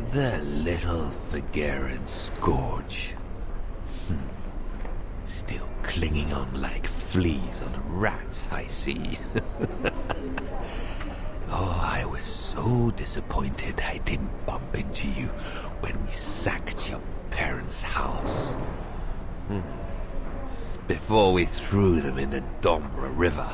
The little Vageran scourge. Still clinging on like fleas on a rat, I see. Oh, I was so disappointed I didn't bump into you when we sacked your parents' house. Before we threw them in the Dombra River.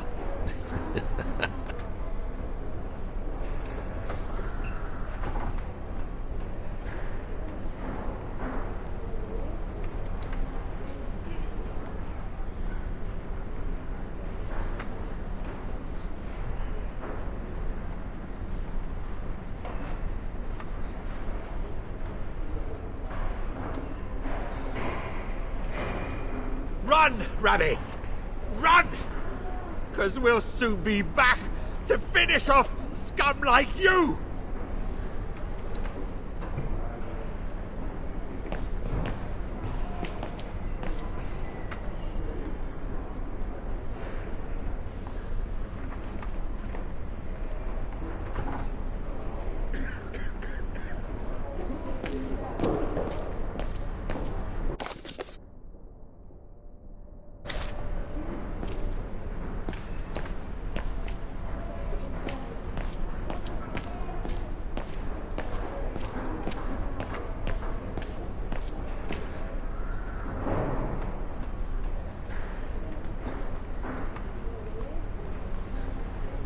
Run, rabbits! Run! 'Cause we'll soon be back to finish off scum like you!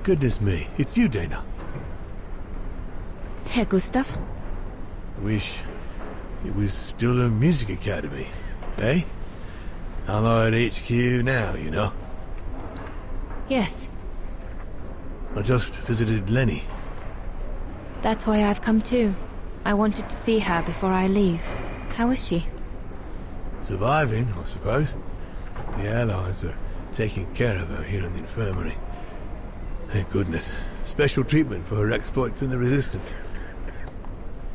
Goodness me, it's you, Dana. Herr Gustav? Wish it was still a music academy, eh? Allied HQ now, you know. Yes. I just visited Lenny. That's why I've come too. I wanted to see her before I leave. How is she? Surviving, I suppose. The Allies are taking care of her here in the infirmary. Thank goodness. Special treatment for her exploits in the Resistance.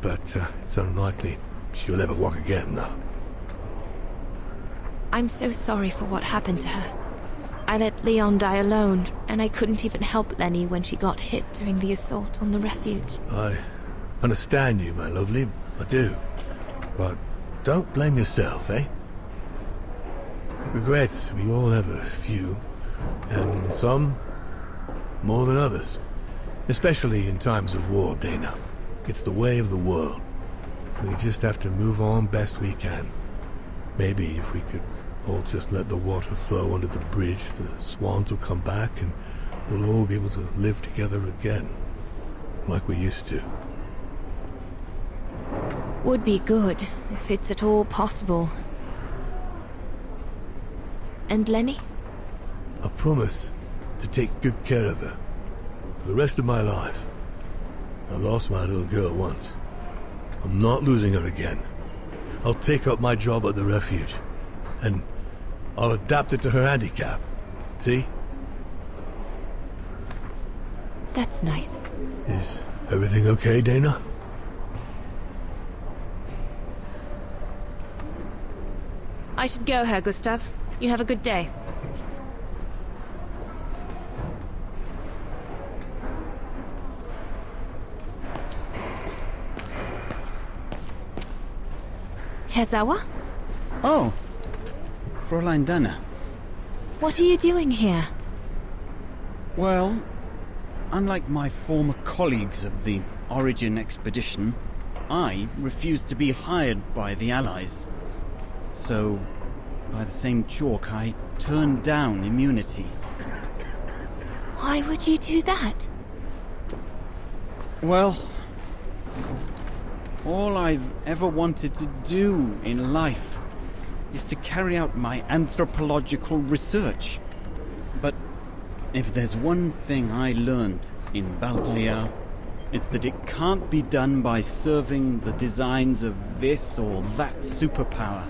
But it's unlikely she'll ever walk again now. I'm so sorry for what happened to her. I let Leon die alone, and I couldn't even help Lenny when she got hit during the assault on the refuge. I understand you, my lovely. I do. But don't blame yourself, eh? Regrets, we all have a few. And some more than others. Especially in times of war, Dana. It's the way of the world. We just have to move on best we can. Maybe if we could all just let the water flow under the bridge, the swans will come back and we'll all be able to live together again. Like we used to. Would be good, if it's at all possible. And Lenny? I promise to take good care of her. For the rest of my life. I lost my little girl once. I'm not losing her again. I'll take up my job at the refuge. And I'll adapt it to her handicap. See? That's nice. Is everything okay, Dana? I should go, Herr Gustav. You have a good day. Herr Sauer? Oh, Fräulein Dana. What are you doing here? Well, unlike my former colleagues of the Origin expedition, I refused to be hired by the Allies. So, by the same chalk, I turned down immunity. Why would you do that? Well, all I've ever wanted to do in life is to carry out my anthropological research. But if there's one thing I learned in Baltea, it's that it can't be done by serving the designs of this or that superpower.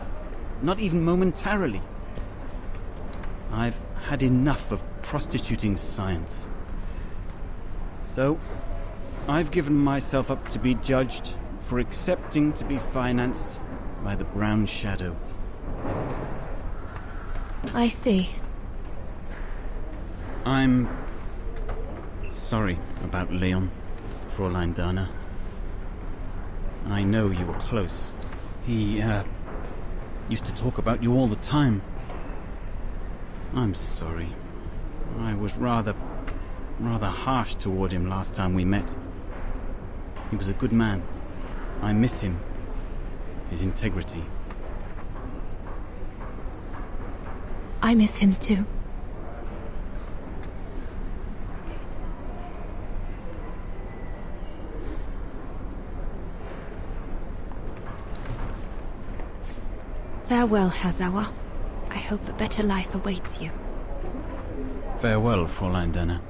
Not even momentarily. I've had enough of prostituting science. So, I've given myself up to be judged for accepting to be financed by the Brown Shadow. I see. I'm sorry about Leon, Fräulein Dana. I know you were close. He, used to talk about you all the time. I'm sorry. I was rather harsh toward him last time we met. He was a good man. I miss him. His integrity. I miss him too. Farewell, Hazawa. I hope a better life awaits you. Farewell, Fräulein Dana.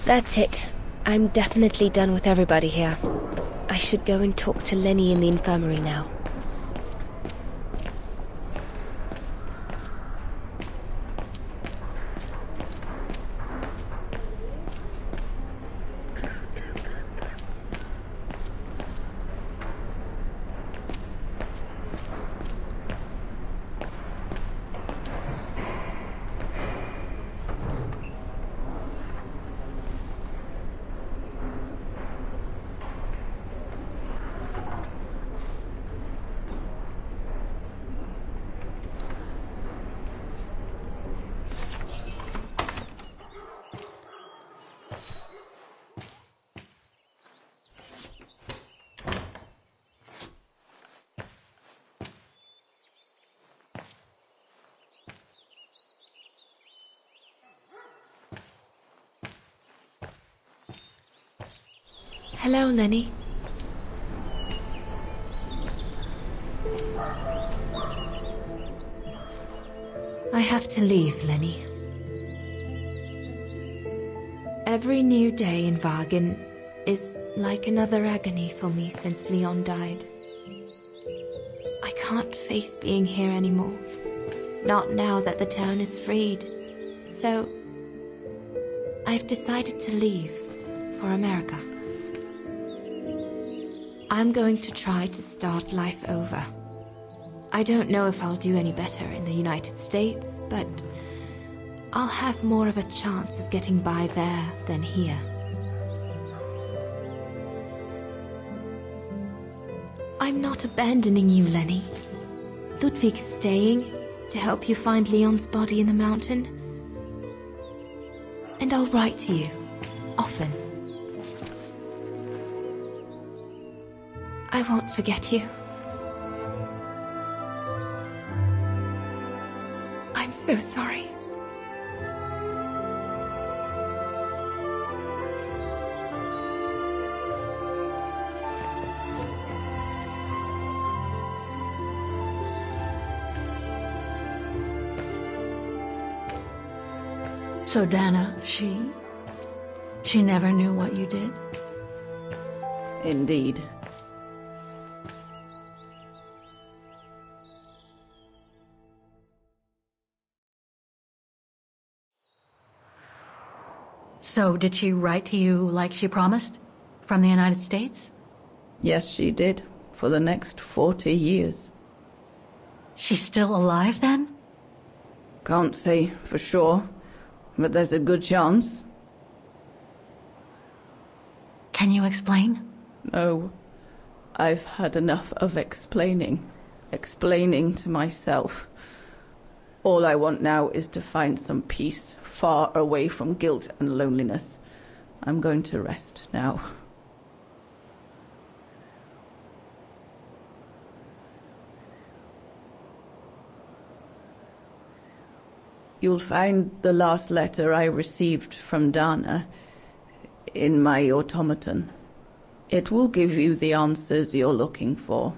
That's it. I'm definitely done with everybody here. I should go and talk to Lenny in the infirmary now. Hello, Lenny. I have to leave, Lenny. Every new day in Wagen is like another agony for me since Leon died. I can't face being here anymore. Not now that the town is freed. So, I've decided to leave for America. I'm going to try to start life over. I don't know if I'll do any better in the United States, but I'll have more of a chance of getting by there than here. I'm not abandoning you, Lenny. Ludwig's staying to help you find Leon's body in the mountain. And I'll write to you, often. I won't forget you. I'm so sorry. So Dana, she never knew what you did? Indeed. So did she write to you like she promised? From the United States? Yes, she did. For the next 40 years. She's still alive then? Can't say for sure, but there's a good chance. Can you explain? No. I've had enough of explaining to myself. All I want now is to find some peace, far away from guilt and loneliness. I'm going to rest now. You'll find the last letter I received from Dana in my automaton. It will give you the answers you're looking for.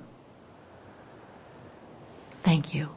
Thank you.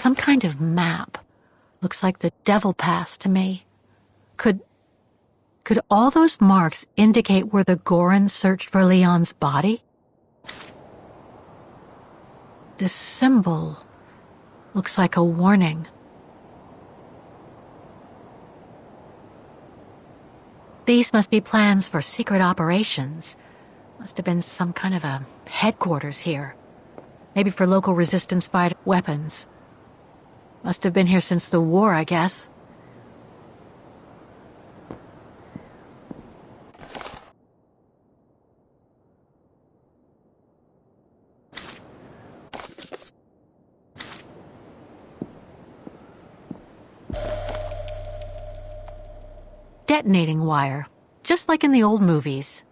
some kind of map. Looks like the Devil Pass to me. Could all those marks indicate where the Goran searched for Leon's body? This symbol looks like a warning. These must be plans for secret operations. Must have been some kind of a headquarters here. Maybe for local resistance fighter weapons. Must have been here since the war, I guess. Detonating wire, just like in the old movies.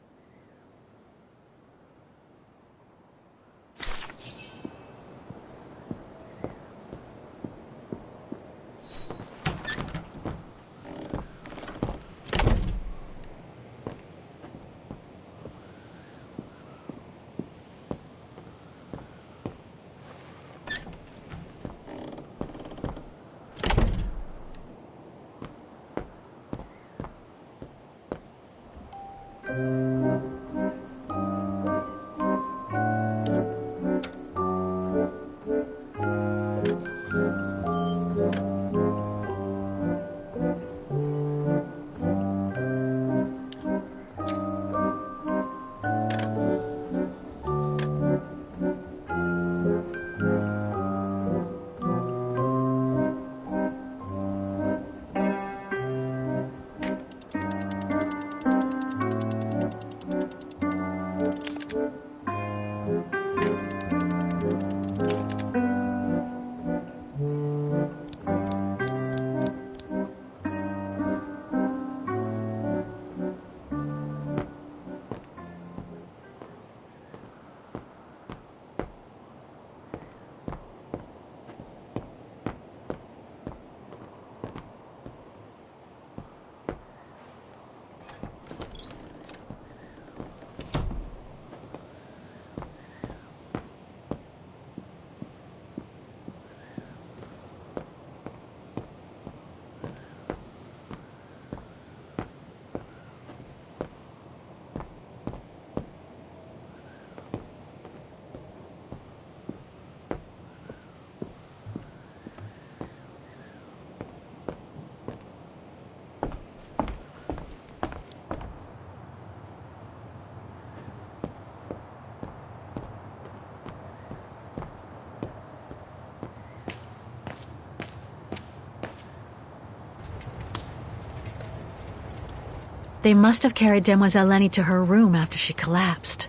They must have carried Demoiselle Lenny to her room after she collapsed.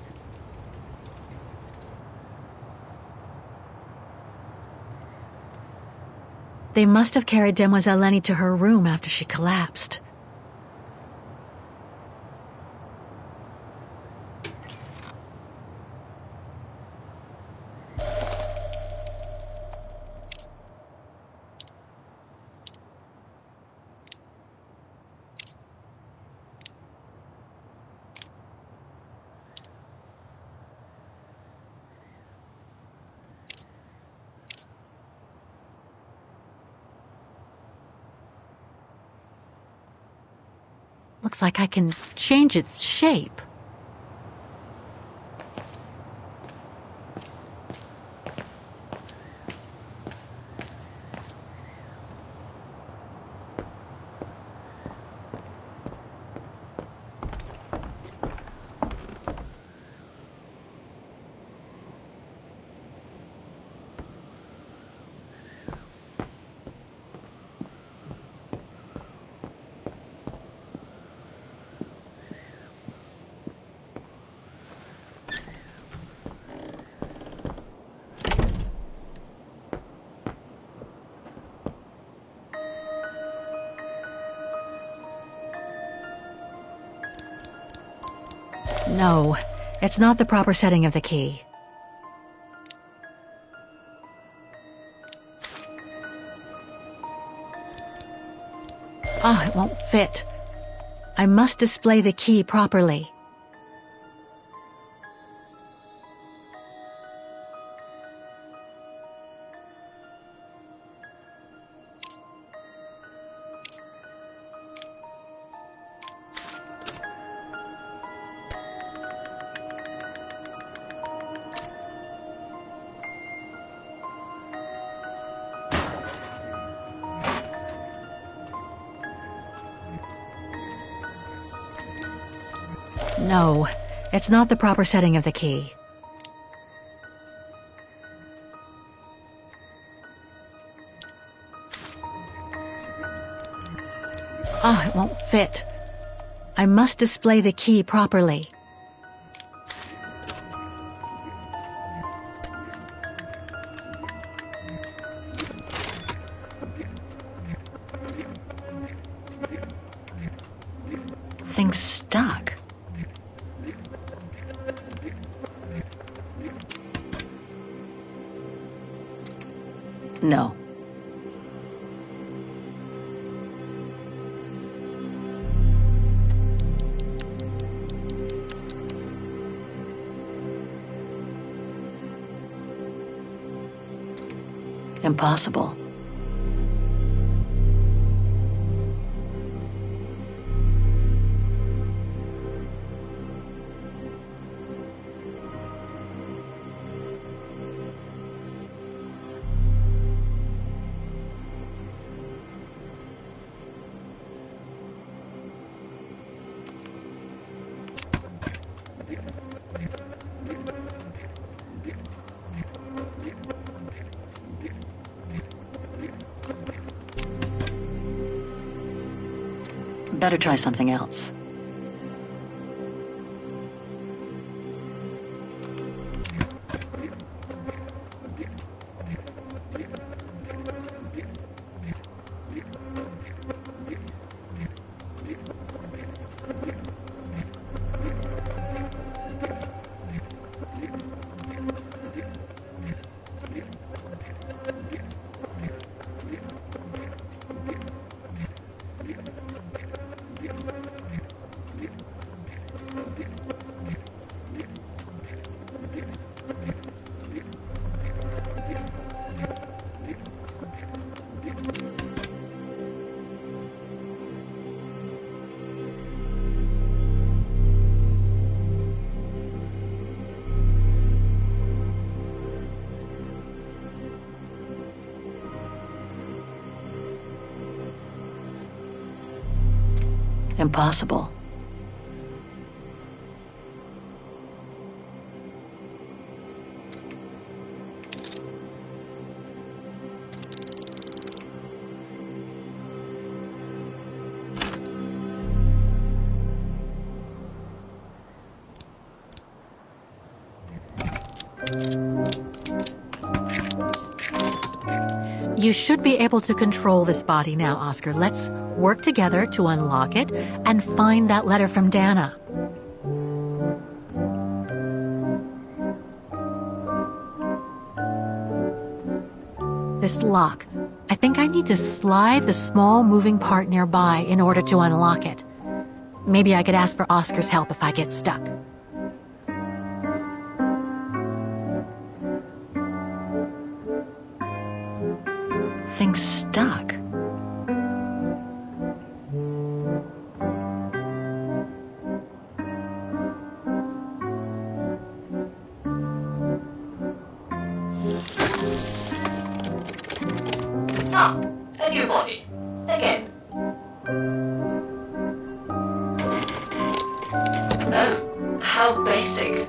They must have carried Demoiselle Lenny to her room after she collapsed. Looks like I can change its shape. No, it's not the proper setting of the key. It won't fit. I must display the key properly. No, it's not the proper setting of the key. Ah, it won't fit. I must display the key properly. Thing's stuck. No. Impossible. Better try something else. Impossible. You should be able to control this body now, Oscar. Let's work together to unlock it and find that letter from Dana. This lock. I think I need to slide the small moving part nearby in order to unlock it. Maybe I could ask for Oscar's help if I get stuck. Thing's stuck. Ah, a new body. Again. Oh, how basic.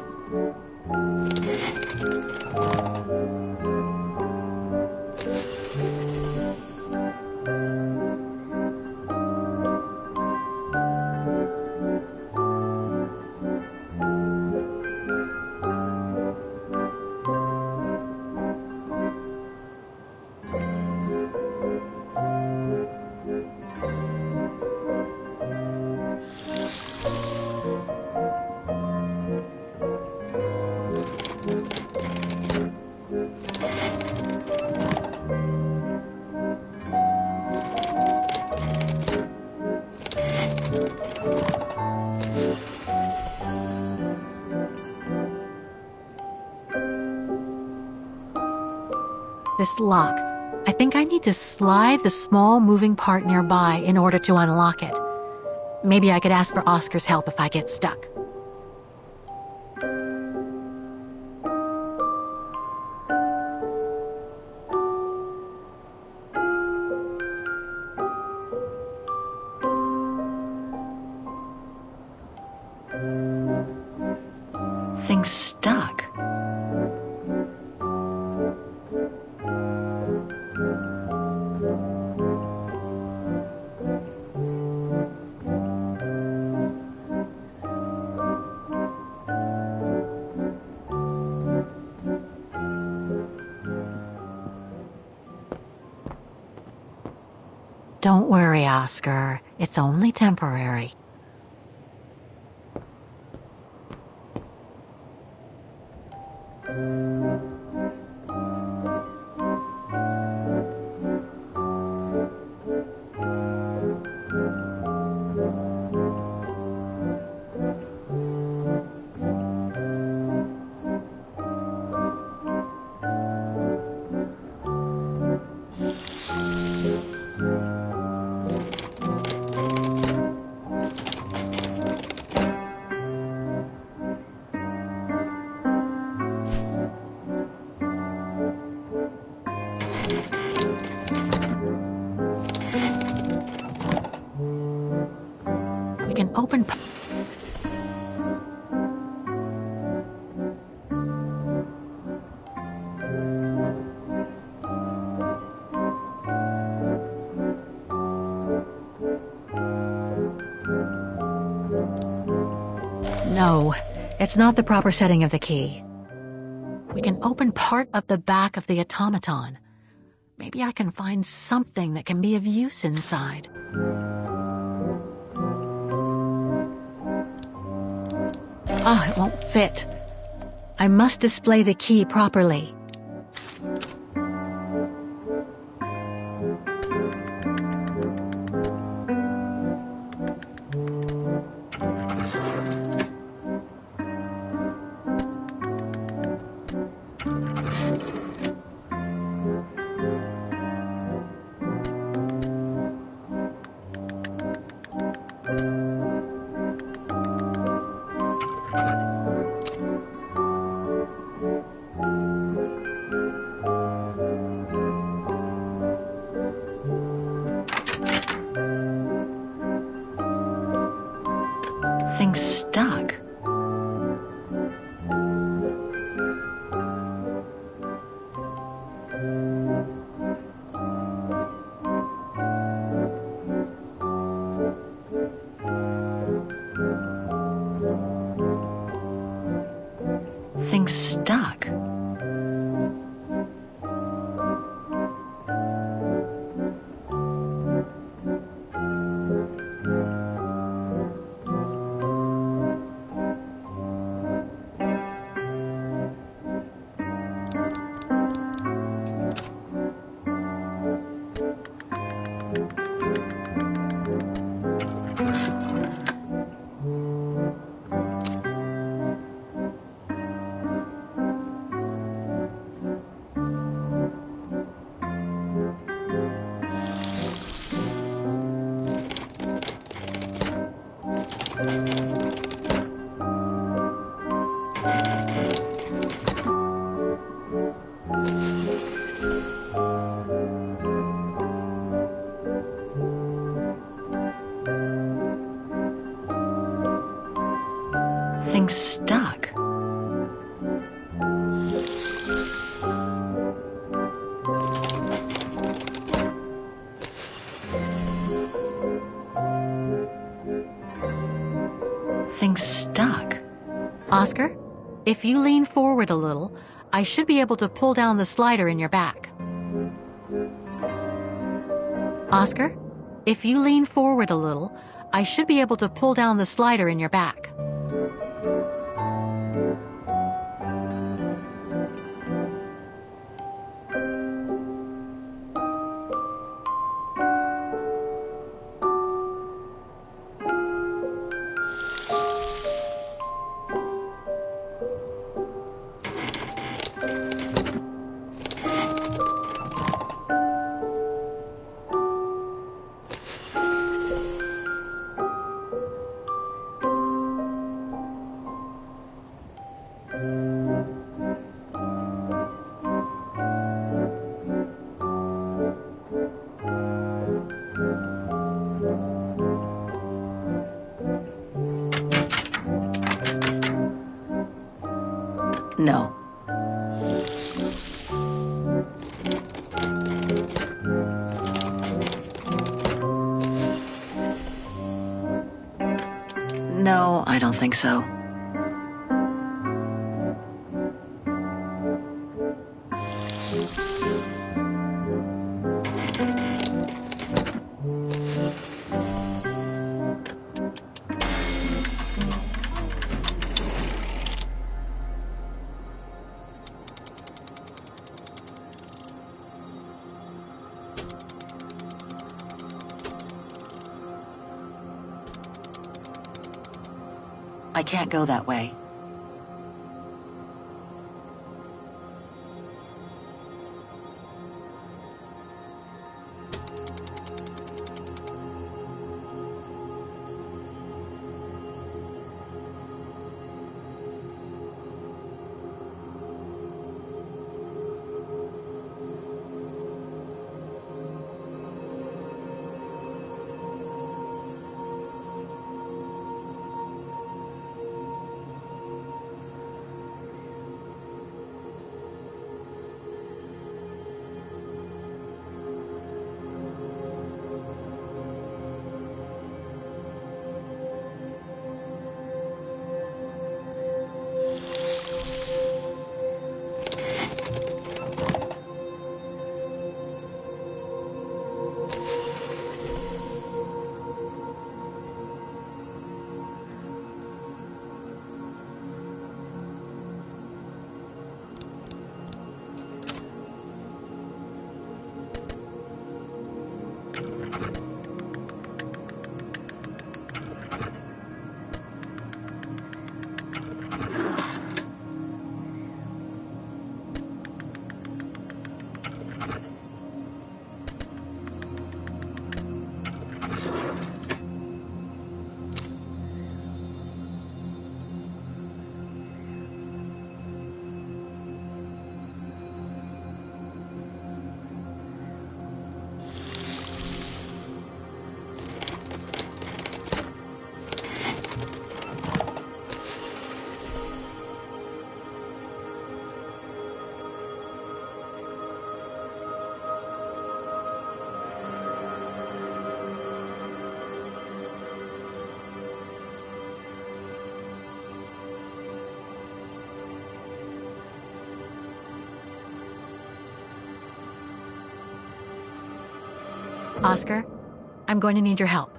This lock. I think I need to slide the small moving part nearby in order to unlock it. Maybe I could ask for Oscar's help if I get stuck. Things stuck. Don't worry, Oscar. It's only temporary. We can open... No, it's not the proper setting of the key. We can open part of the back of the automaton. Maybe I can find something that can be of use inside. Ah, it won't fit. I must display the key properly. Things stuck. Things stuck. Things stuck. Things stuck. Oscar, if you lean forward a little, I should be able to pull down the slider in your back. Oscar, if you lean forward a little, I should be able to pull down the slider in your back. No. No, I don't think so. I can't go that way. Oscar, I'm going to need your help.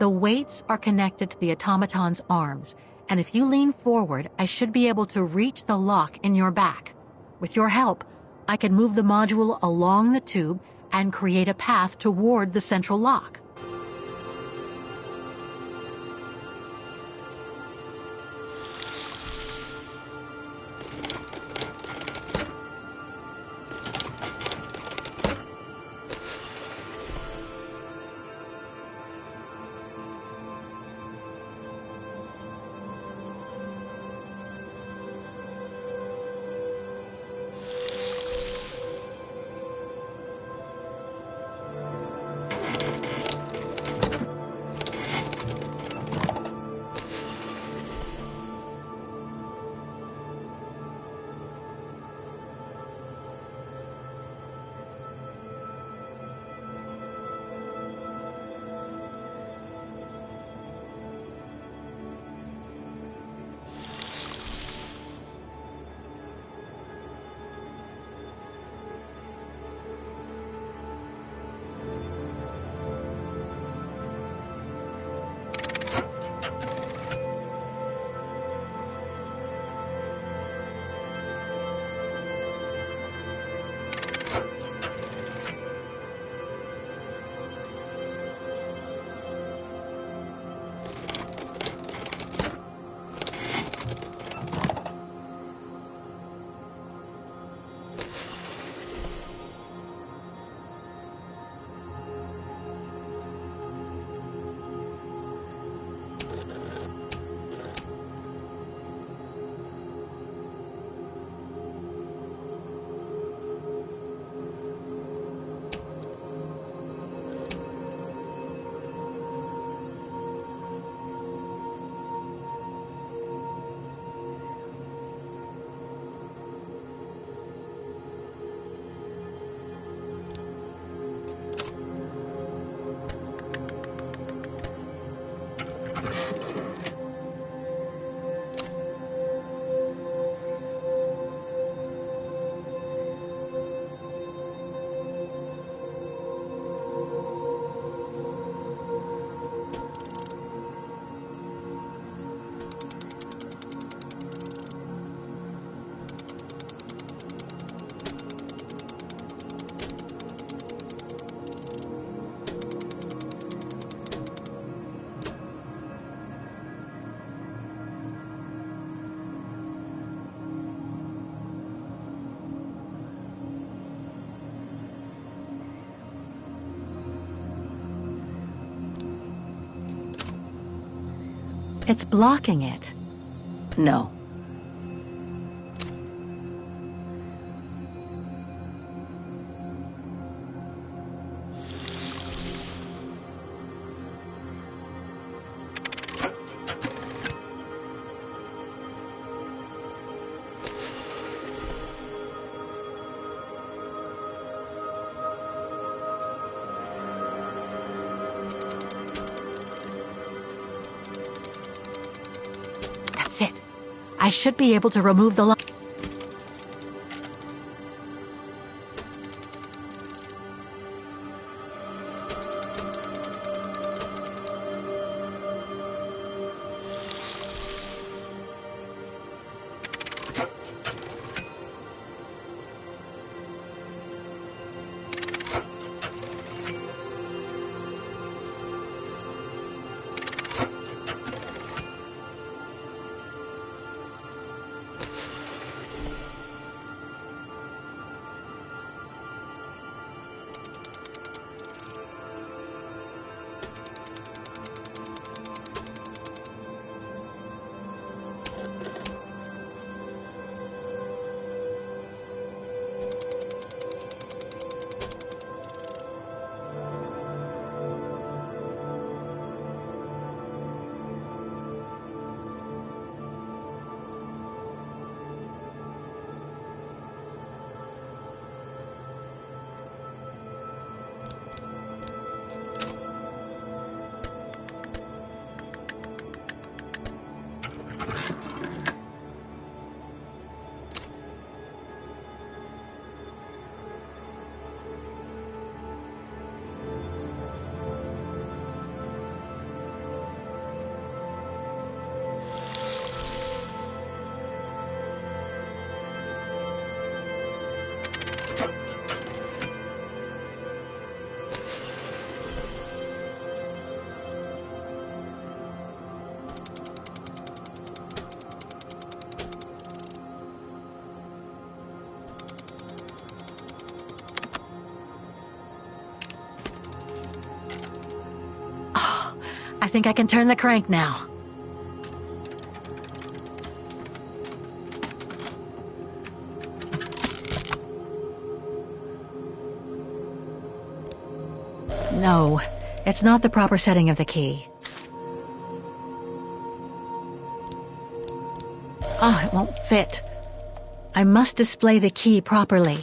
The weights are connected to the automaton's arms, and if you lean forward, I should be able to reach the lock in your back. With your help, I can move the module along the tube and create a path toward the central lock. It's blocking it. No. That's it. I should be able to remove the lock. I think I can turn the crank now. No, it's not the proper setting of the key. Oh, it won't fit. I must display the key properly.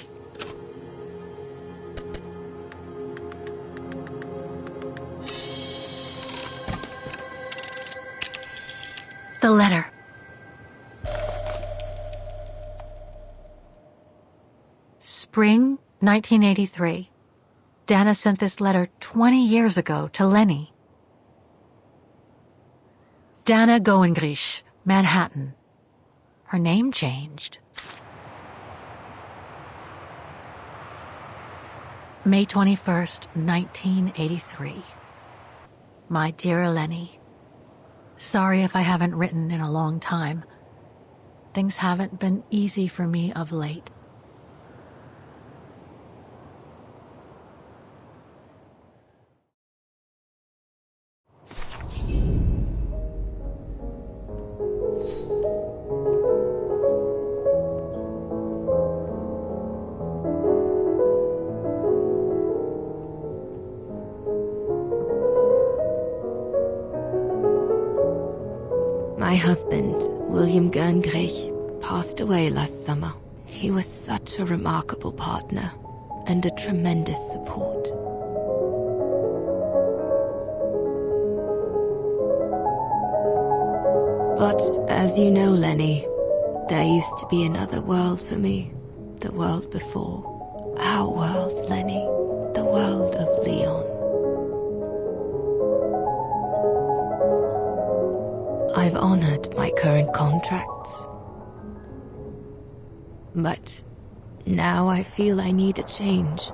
The letter. Spring 1983. Dana sent this letter 20 years ago to Lenny. Dana Roze, Manhattan. Her name changed. May 21st, 1983. My dear Lenny, sorry if I haven't written in a long time. Things haven't been easy for me of late. My husband, William Gerngrich, passed away last summer. He was such a remarkable partner and a tremendous support. But as you know, Lenny, there used to be another world for me. The world before. Our world, Lenny. The world of Leon. I've honored my current contracts. But now I feel I need a change.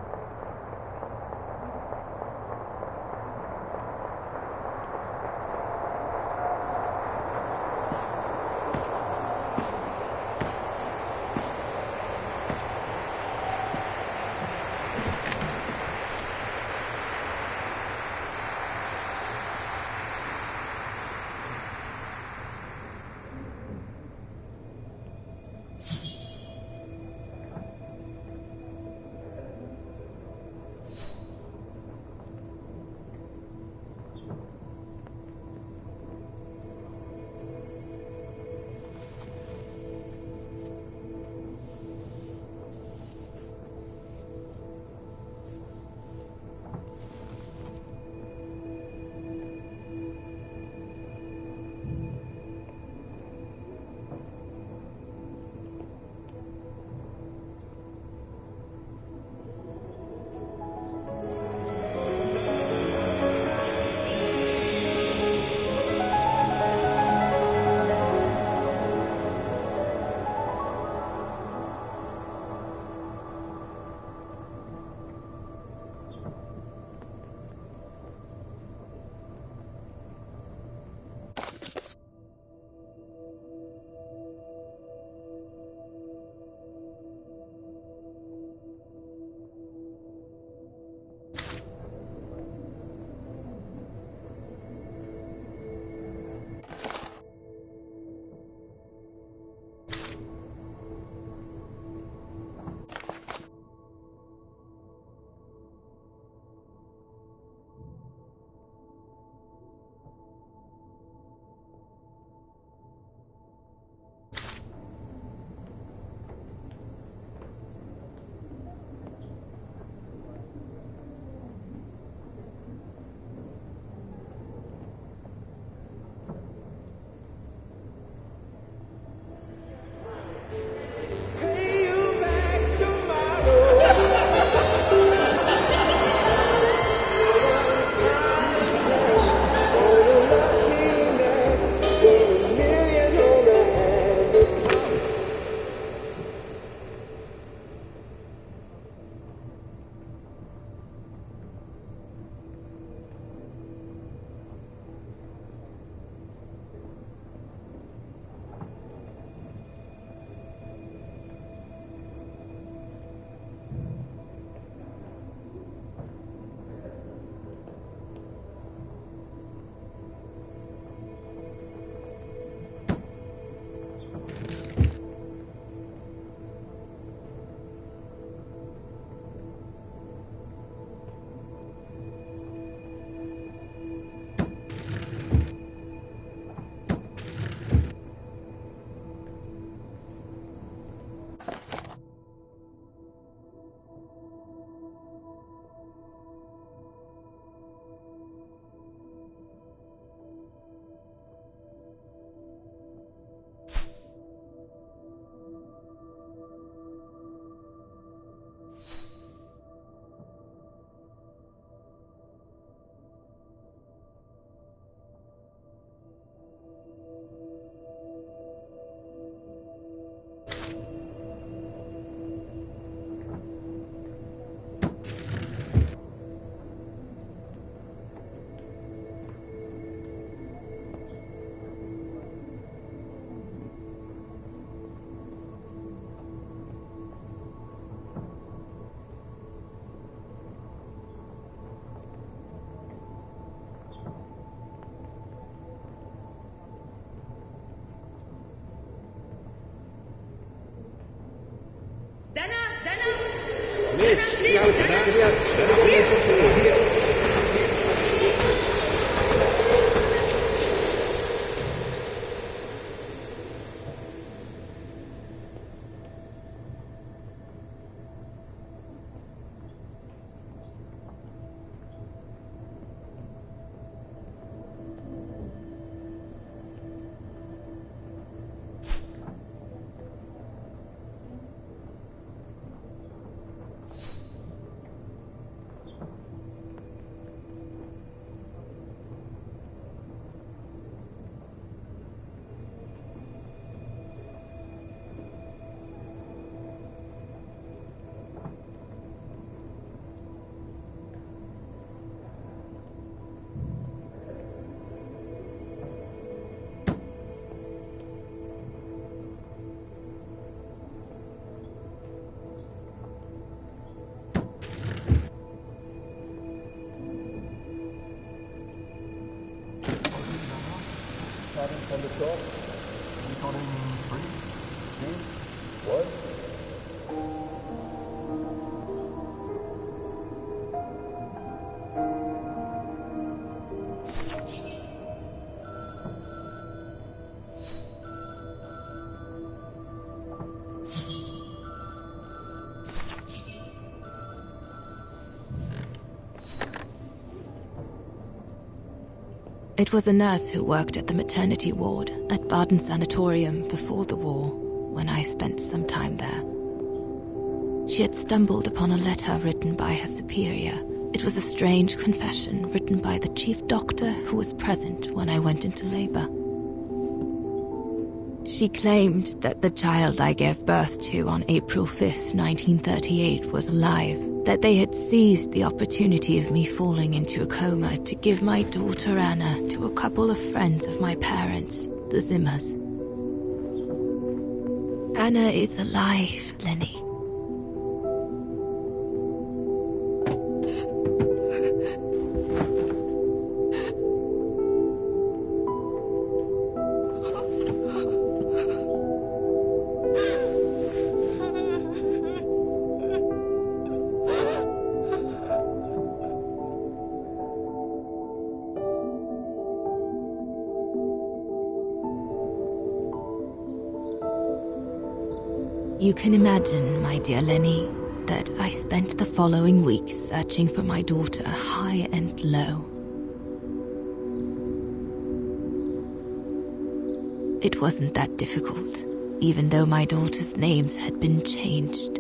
On the top, recording 3, 2, 1. It was a nurse who worked at the maternity ward at Baden Sanatorium before the war, when I spent some time there. She had stumbled upon a letter written by her superior. It was a strange confession written by the chief doctor who was present when I went into labor. She claimed that the child I gave birth to on April 5th, 1938 was alive, that they had seized the opportunity of me falling into a coma to give my daughter Anna to a couple of friends of my parents, the Zimmers. Anna is alive, Lenny. You can imagine, my dear Lenny, that I spent the following weeks searching for my daughter high and low. It wasn't that difficult, even though my daughter's names had been changed.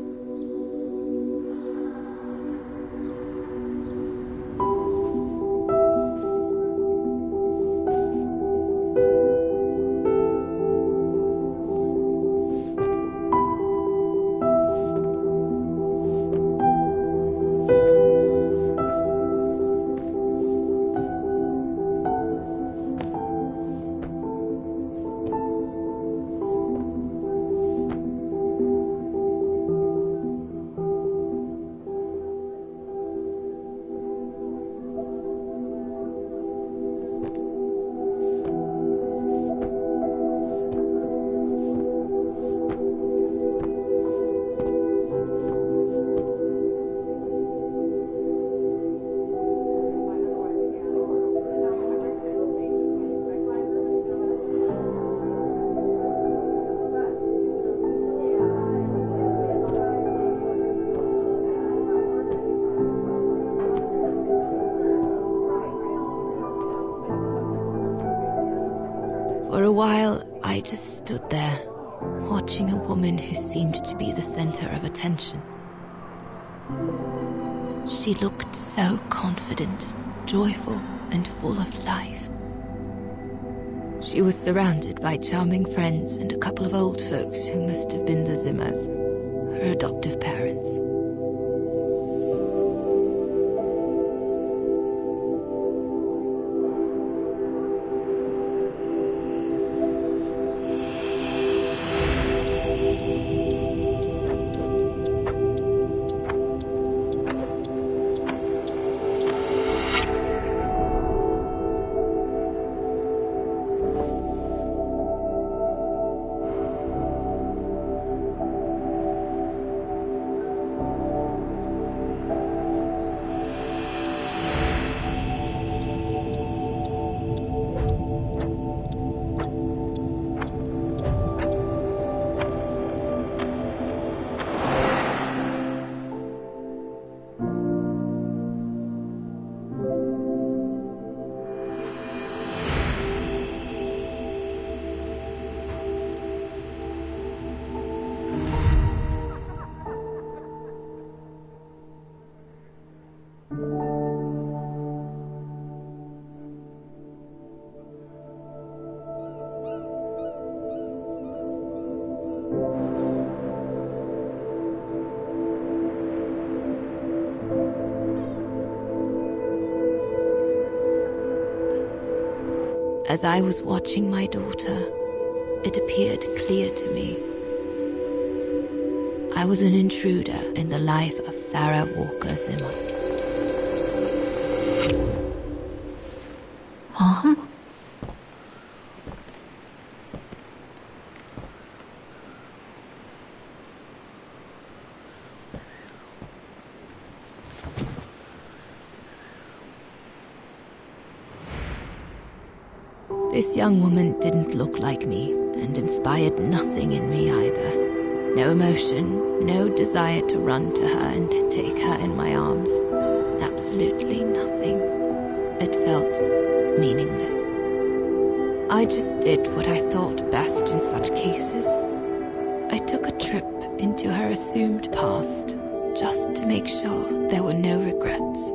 For a while, I just stood there, watching a woman who seemed to be the center of attention. She looked so confident, joyful, and full of life. She was surrounded by charming friends and a couple of old folks who must have been the Zimmers, her adoptive parents. As I was watching my daughter, it appeared clear to me. I was an intruder in the life of Sarah Walker Zimmer. Mom? This young woman didn't look like me and inspired nothing in me either. No emotion, no desire to run to her and take her in my arms. Absolutely nothing. It felt meaningless. I just did what I thought best in such cases. I took a trip into her assumed past, just to make sure there were no regrets.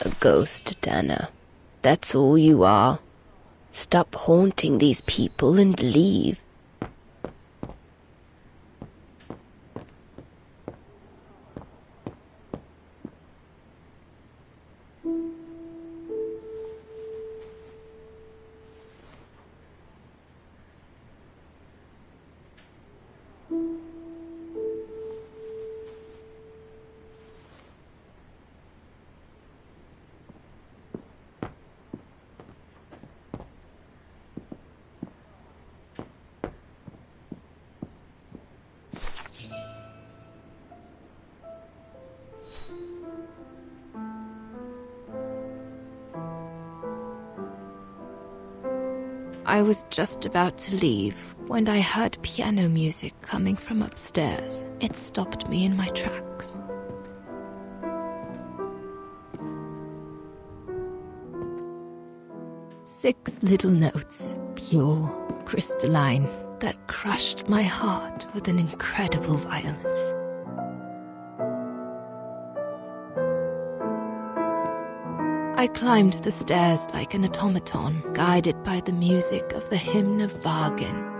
A ghost, Dana. That's all you are. Stop haunting these people and leave. I was just about to leave when I heard piano music coming from upstairs. It stopped me in my tracks. Six little notes, pure, crystalline, that crushed my heart with an incredible violence. I climbed the stairs like an automaton, guided by the music of the hymn of Vagen.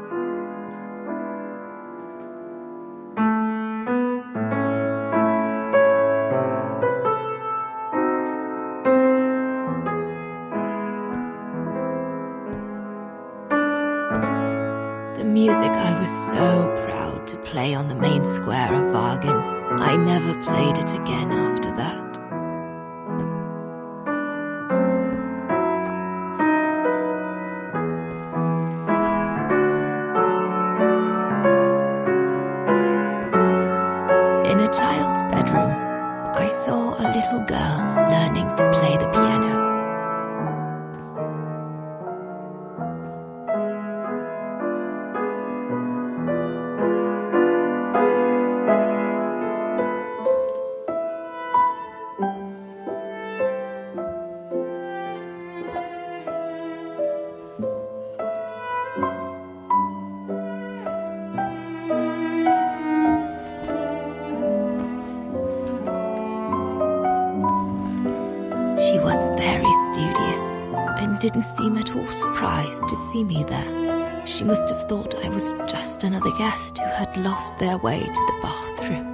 The music I was so proud to play on the main square of Vagen. I never played it again after that. In a child's bedroom, I saw a little girl learning to play the piano. She was very studious and didn't seem at all surprised to see me there. She must have thought I was just another guest who had lost their way to the bathroom.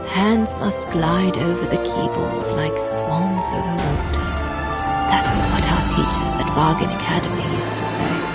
Hands must glide over the keyboard like swans over water. That's what our teachers at Vagen Academy used to say.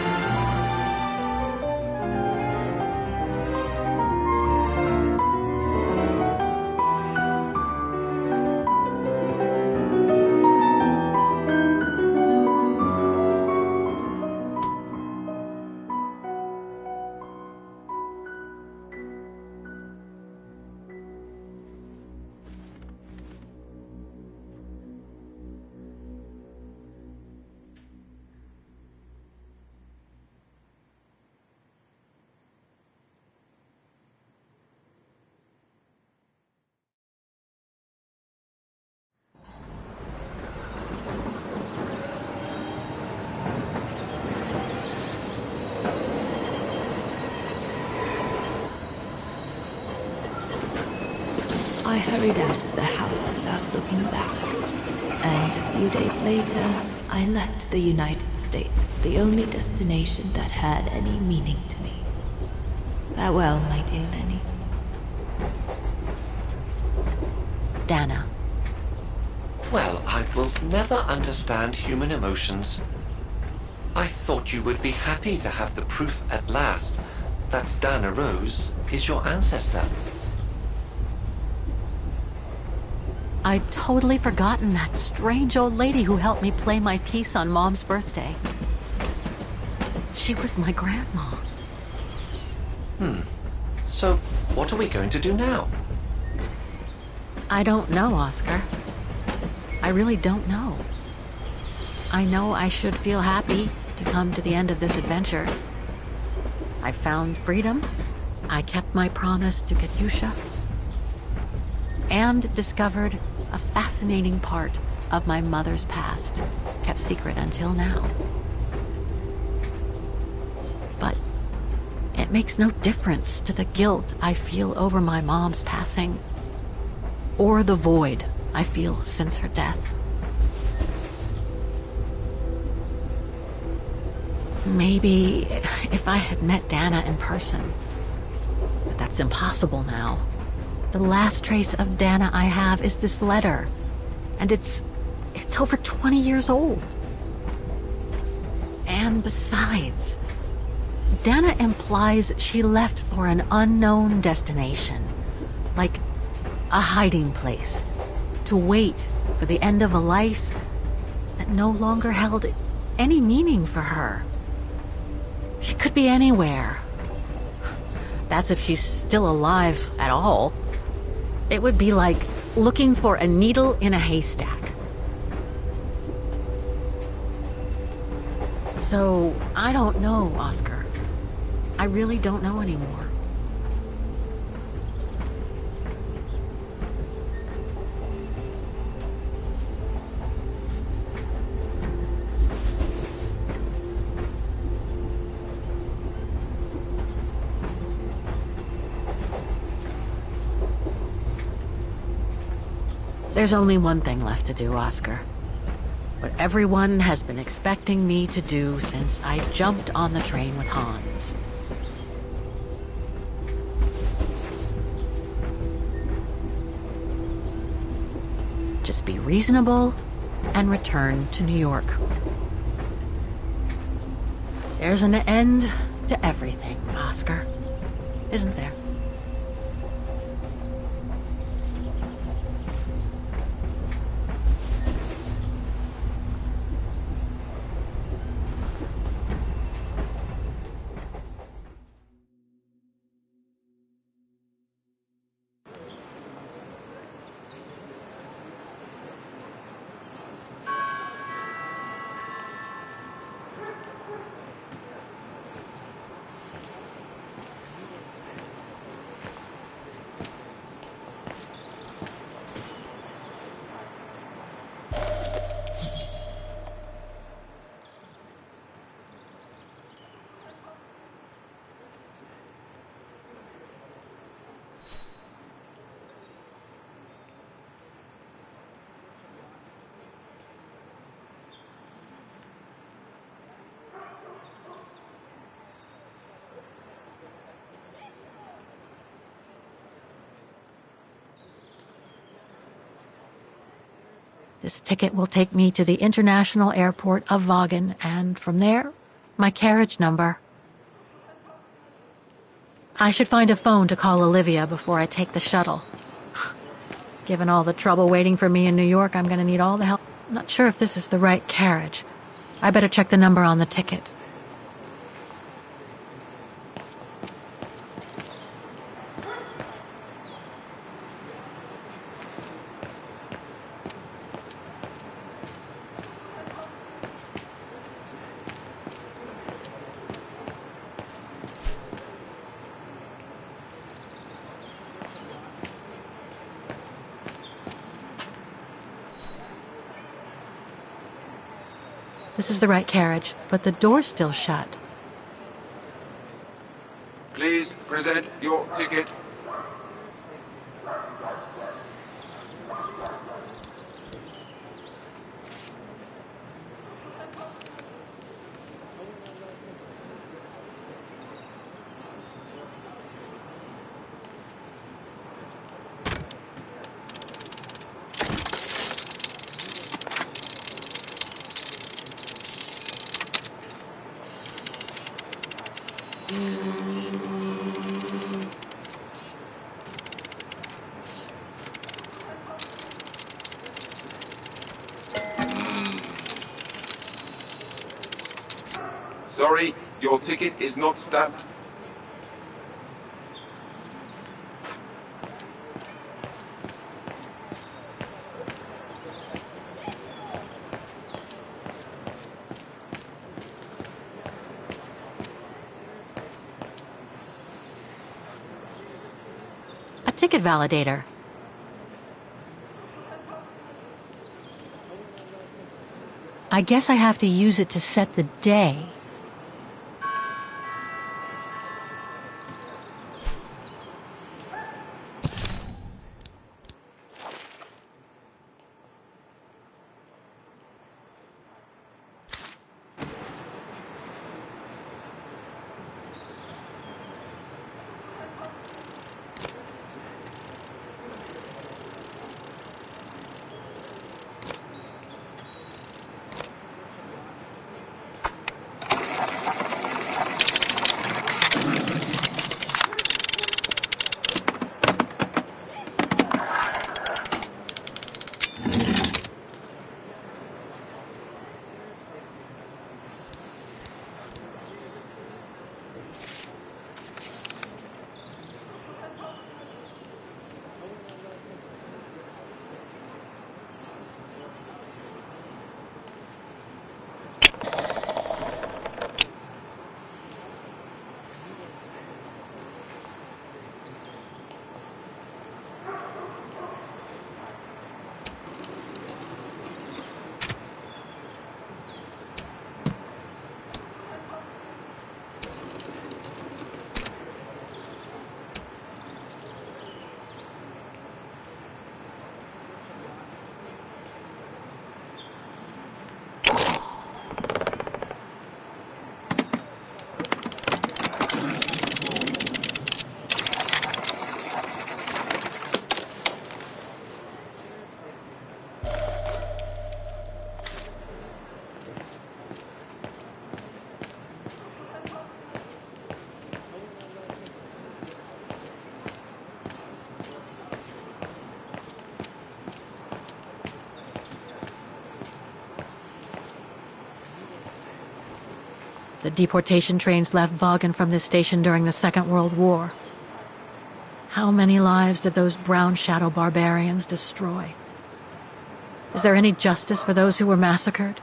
I hurried out of the house without looking back, and a few days later, I left the United States for the only destination that had any meaning to me. Farewell, my dear Lenny. Dana. Well, I will never understand human emotions. I thought you would be happy to have the proof at last that Dana Roze is your ancestor. I'd totally forgotten that strange old lady who helped me play my piece on Mom's birthday. She was my grandma. So, what are we going to do now? I don't know, Oscar. I really don't know. I know I should feel happy to come to the end of this adventure. I found freedom. I kept my promise to Katyusha. And discovered a fascinating part of my mother's past, kept secret until now. But it makes no difference to the guilt I feel over my mom's passing, or the void I feel since her death. Maybe if I had met Dana in person, but that's impossible now. The last trace of Dana I have is this letter, and it's over 20 years old. And besides, Dana implies she left for an unknown destination, like a hiding place, to wait for the end of a life that no longer held any meaning for her. She could be anywhere. That's if she's still alive at all. It would be like looking for a needle in a haystack. So, I don't know, Oscar. I really don't know anymore. There's only one thing left to do, Oscar. What everyone has been expecting me to do since I jumped on the train with Hans. Just be reasonable and return to New York. There's an end to everything, Oscar. Isn't there? This ticket will take me to the international airport of Vagen, and from there, my carriage number. I should find a phone to call Olivia before I take the shuttle. Given all the trouble waiting for me in New York, I'm going to need all the help. I'm not sure if this is the right carriage. I better check the number on the ticket. This is the right carriage, but the door's still shut. Please present your ticket. Sorry, your ticket is not stamped. ticket validator. I guess I have to use it to set the day. The deportation trains left Vagen from this station during the Second World War. How many lives did those brown shadow barbarians destroy? Is there any justice for those who were massacred?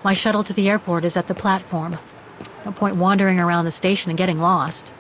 My shuttle to the airport is at the platform. No point wandering around the station and getting lost.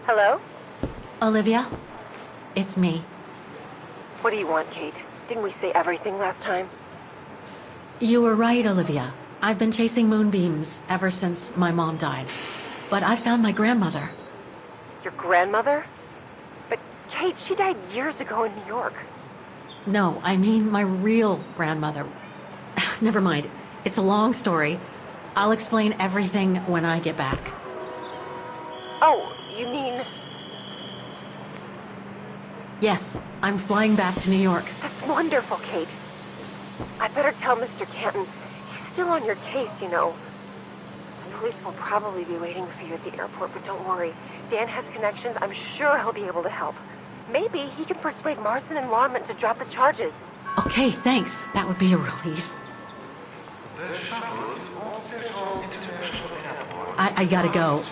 Hello? Olivia? It's me. What do you want, Kate? Didn't we say everything last time? You were right, Olivia. I've been chasing moonbeams ever since my mom died. But I found my grandmother. Your grandmother? But, Kate, she died years ago in New York. No, I mean my real grandmother. Never mind. It's a long story. I'll explain everything when I get back. Oh, you mean... Yes, I'm flying back to New York. That's wonderful, Kate. I better tell Mr. Canton. He's still on your case, you know. The police will probably be waiting for you at the airport, but don't worry. Dan has connections. I'm sure he'll be able to help. Maybe he can persuade Marston and Lorman to drop the charges. Okay, thanks. That would be a relief. I gotta go.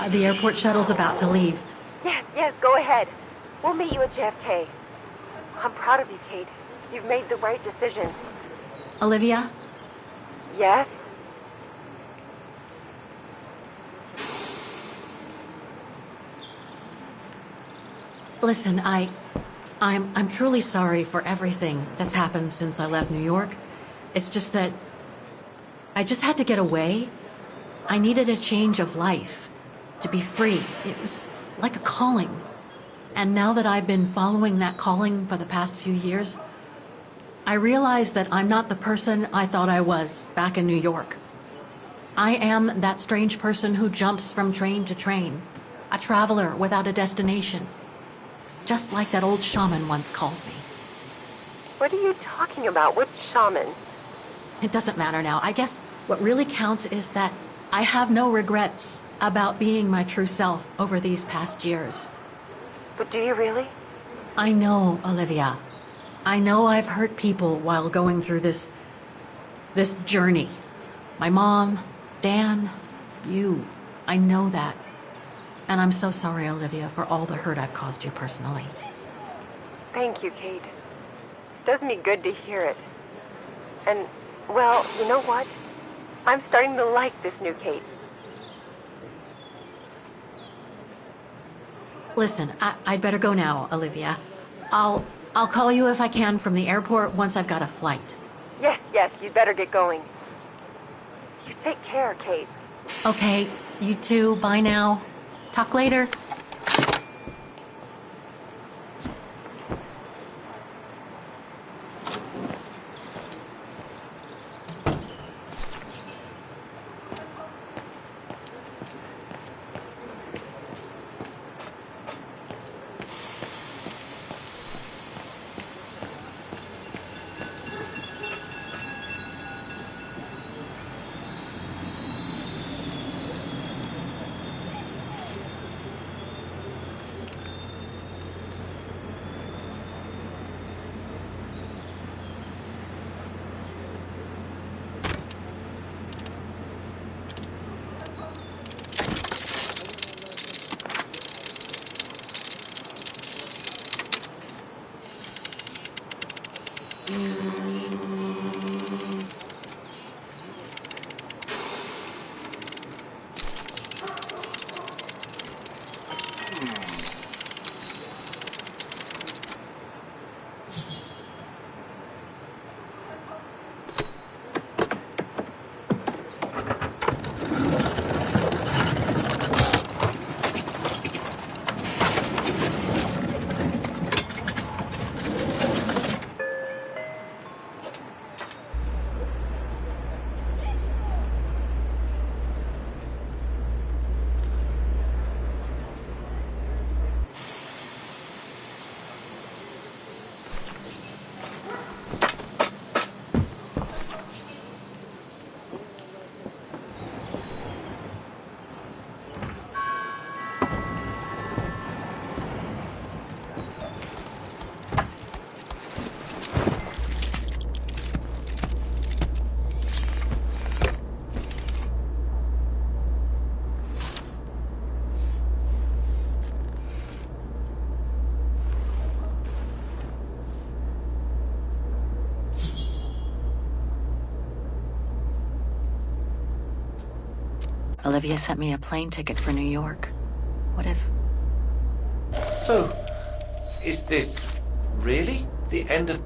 The airport shuttle's about to leave. Yes, go ahead. We'll meet you at JFK. I'm proud of you, Kate. You've made the right decision. Olivia? Yes? Listen, I'm truly sorry for everything that's happened since I left New York. It's just that I just had to get away. I needed a change of life, to be free. It was like a calling. And now that I've been following that calling for the past few years, I realize that I'm not the person I thought I was back in New York. I am that strange person who jumps from train to train, a traveler without a destination, just like that old shaman once called me. What are you talking about? Which shaman? It doesn't matter now. I guess what really counts is that I have no regrets about being my true self over these past years. But do you really? I know, Olivia. I know I've hurt people while going through this journey. My mom, Dan, you. I know that. And I'm so sorry, Olivia, for all the hurt I've caused you personally. Thank you, Kate. It does me good to hear it. And, well, you know what? I'm starting to like this new Kate. Listen, I'd better go now, Olivia. I'll call you if I can from the airport once I've got a flight. Yes, you'd better get going. You take care, Kate. Okay, you too. Bye now. Talk later. Olivia sent me a plane ticket for New York. What if... So, is this really the end of...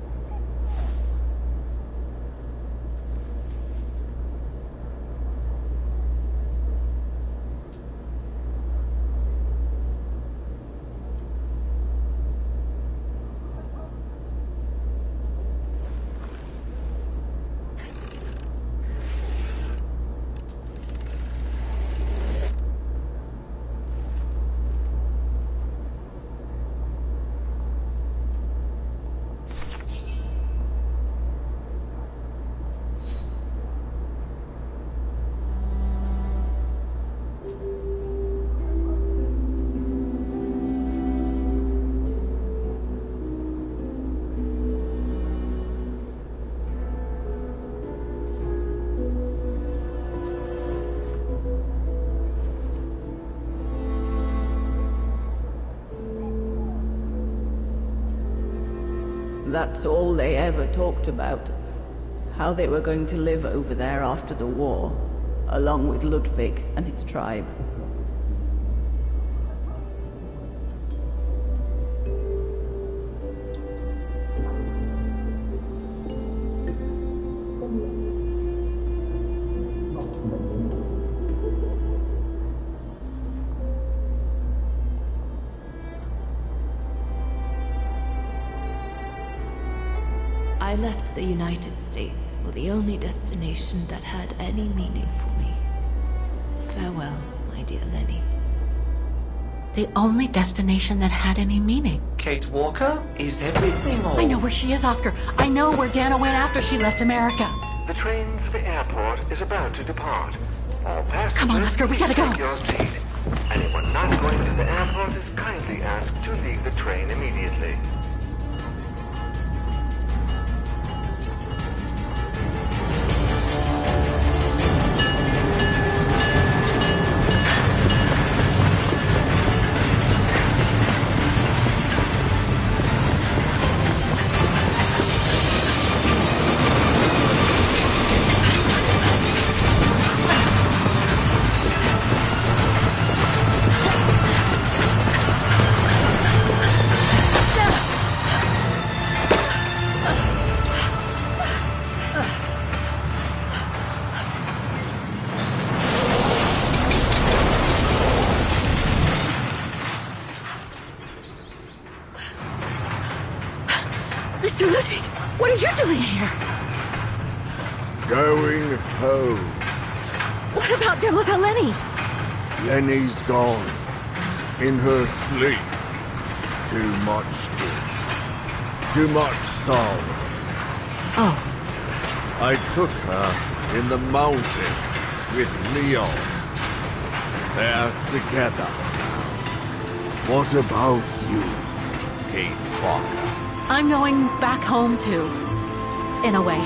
That's all they ever talked about. How they were going to live over there after the war, along with Ludwig and his tribe. I left the United States for the only destination that had any meaning for me. Farewell, my dear Lenny. The only destination that had any meaning. Kate Walker? Is everything all... I know where she is, Oscar. I know where Dana went after she left America. The train for the airport is about to depart. All passengers... Come on, Oscar, we gotta go. Take your seat. Anyone not going to the airport is kindly asked to leave the train immediately. Mr. Ludwig, what are you doing here? Going home. What about Demoiselle Lenny? Lenny's gone. In her sleep. Too much guilt. Too much sorrow. Oh. I took her in the mountain with Leon. They're together. What about you, Kate Walker? I'm going back home too. In a way.